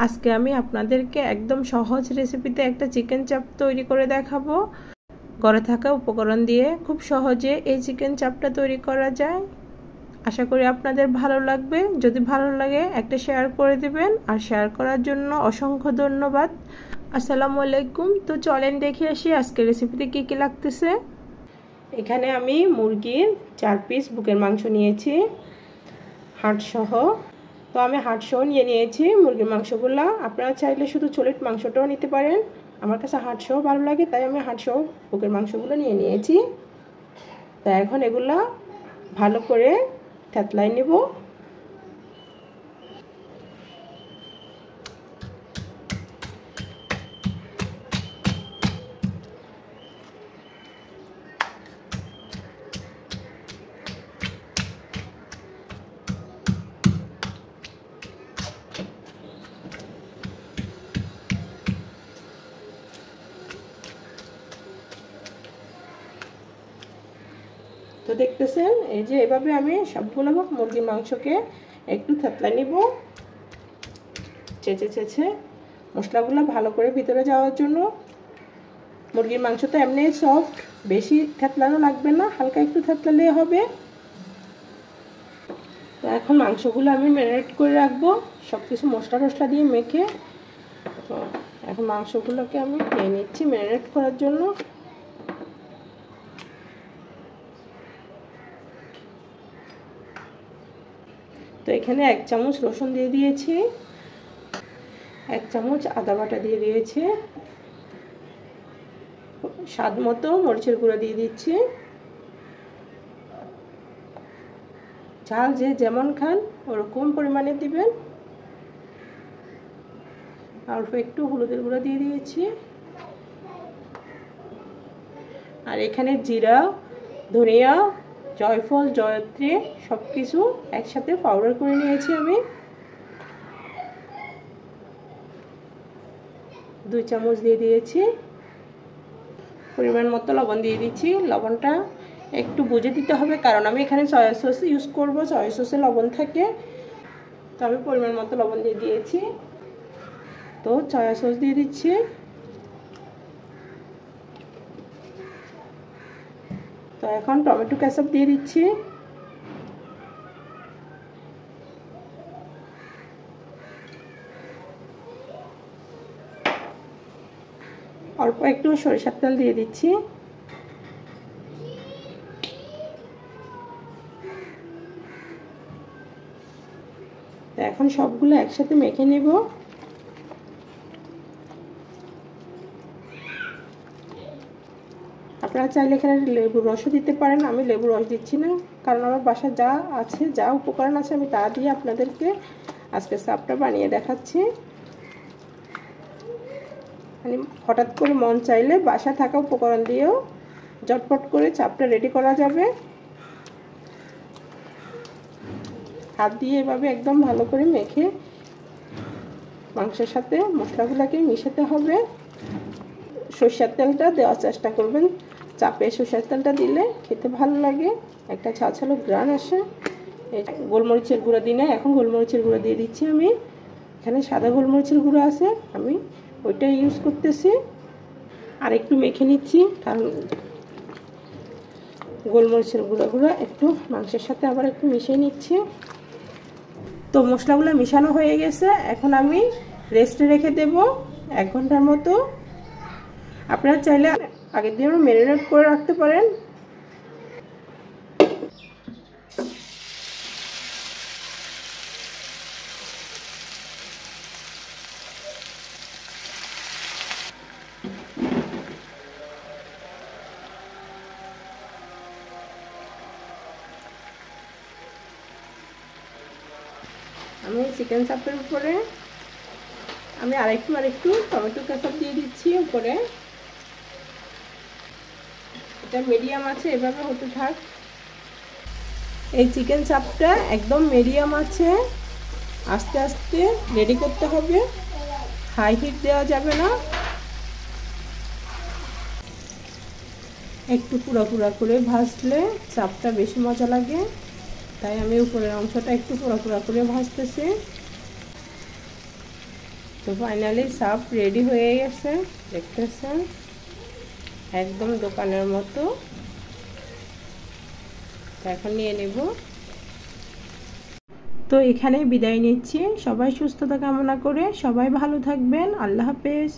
আজকে আমি আপনাদেরকে একদম সহজ রেসিপিতে একটা চিকেন চাপ তৈরি করে দেখাবো। ঘরে থাকা উপকরণ দিয়ে খুব সহজে এই চিকেন চাপটা তৈরি করা যায়। আশা করি আপনাদের ভালো লাগবে। যদি ভালো লাগে একটা শেয়ার করে দিবেন, আর শেয়ার করার জন্য অসংখ্য ধন্যবাদ। আসসালামু আলাইকুম। তো চলেন দেখে আসি আজকের রেসিপিতে কি কি লাগতেছে। এখানে আমি মুরগির 4 পিস বুকের মাংস নিয়েছি, হাড়সহ। তো আমি হাড়সহ নিয়ে নিয়েছি মুরগির মাংসগুলো। আপনারা চাইলে শুধু চোলেট মাংসটাও নিতে পারেন। আমার কাছে হাড়সহ ভালো লাগে, তাই আমি হাড়সহ বুকের মাংসগুলো নিয়ে নিয়েছি। তো এখন এগুলা ভালো করে থেতলাই নেব। তো দেখতেছেন, এই যে এভাবে আমি সবগুলো মুরগির মাংসকে একটু থেতলাই নিব, চেঁচে চেঁচে মশলাগুলো ভালো করে ভিতরে যাওয়ার জন্য। মুরগির মাংস তো এমনি সফট, বেশি থেতলানো লাগবে না, হালকা একটু থেতলালে হবে। তো এখন মাংসগুলো আমি ম্যারিনেট করে রাখবো সব কিছু মশলা টশলা দিয়ে মেখে। তো এখন মাংসগুলোকে আমি নিয়ে নিচ্ছি ম্যারিনেট করার জন্য। তো এখানে 1 চামচ রসুন দিয়ে দিয়েছি, 1 চামচ আদা বাটা দিয়ে দিয়েছি, স্বাদ মতো মরিচের গুঁড়ো দিয়ে দিচ্ছি। ঝাল যে যেমন খান ওরকম পরিমাণে দিবেন। অল্প একটু হলুদের গুঁড়ো দিয়ে দিয়েছি। আর এখানে জিরা, ধনিয়া, জয়ফল, জয়ত্রী সব কিছু একসাথে পাউডার করে নিয়েছি আমি। 2 চামচ দিয়ে দিয়েছি। পরিমাণ মতো লবণ দিয়ে দিচ্ছি। লবণটা একটু বুঝে দিতে হবে, কারণ আমি এখানে সয়া সস ইউজ করব। সয়া সসে লবণ থাকে, তো আমি পরিমাণ মতো লবণ দিয়ে দিয়েছি। তো সয়া সস দিয়ে দিচ্ছি। তো এখন টমেটো কেচাপ দিয়ে দিচ্ছি। অল্প একটু সরিষার তেল দিয়ে দিচ্ছি। এখন সবগুলো একসাথে মেখে নেব। আপনারা চাইলে এখানে লেবুর রসও দিতে পারেন। আমি লেবুর রস দিচ্ছি না, কারণ আমার বাসায় যা আছে, যা উপকরণ আছে আমি তা দিয়ে আপনাদেরকে আজকে চাপটা বানিয়ে দেখাচ্ছি। মানে হঠাৎ করে মন চাইলে বাসা থাকা উপকরণ দিয়েও ঝটপট করে চাপটা রেডি করা যাবে। হাত দিয়ে এভাবে একদম ভালো করে মেখে মাংসের সাথে মশলাগুলোকে মিশাতে হবে। সরষের তেলটা দেওয়ার চেষ্টা করবেন। চাপে সরষের তেলটা দিলে খেতে ভালো লাগে, একটা ঝাঁঝালো ঘ্রাণ আসে। গোলমরিচের গুঁড়ো দিই না, এখন গোলমরিচের গুঁড়ো দিয়ে দিচ্ছি আমি। এখানে সাদা গোলমরিচের গুঁড়ো আছে, আমি ওইটা ইউজ করতেছি। আর একটু মেখে নিচ্ছি, কারণ গোলমরিচের গুঁড়োগুলো একটু মাংসের সাথে আবার একটু মিশিয়ে নিচ্ছি। তো মশলাগুলো মিশানো হয়ে গেছে, এখন আমি রেস্টে রেখে দেব 1 ঘন্টার মতো। আপনারা চাইলে আগের দিনও ম্যারিনেট করে রাখতে পারেন। আমি চিকেন চাপের উপরে আমি আরেকটু টমেটো কেচাপ দিয়ে দিচ্ছি উপরে। এটা মিডিয়াম আছে, এভাবে হতে থাক। এই চিকেন চাপটা একদম মিডিয়াম আছে, আস্তে আস্তে রেডি করতে হবে, হাই হিট দেওয়া যাবে না। একটু পুরা পুরা করে ভাজলে চাপটা বেশি মজা লাগে, তাই আমি উপরের অংশটা একটু পুরা পুরা করে ভাজতেছি। তো ফাইনালি চাপ রেডি হয়ে গেছে, দেখতেছেন একদম দোকানের মতো। এখন নিয়ে নেব। তো এখানেই বিদায় নিচ্ছি, সবাই সুস্থতা কামনা করে সবাই ভালো থাকবেন। আল্লাহ হাফেজ।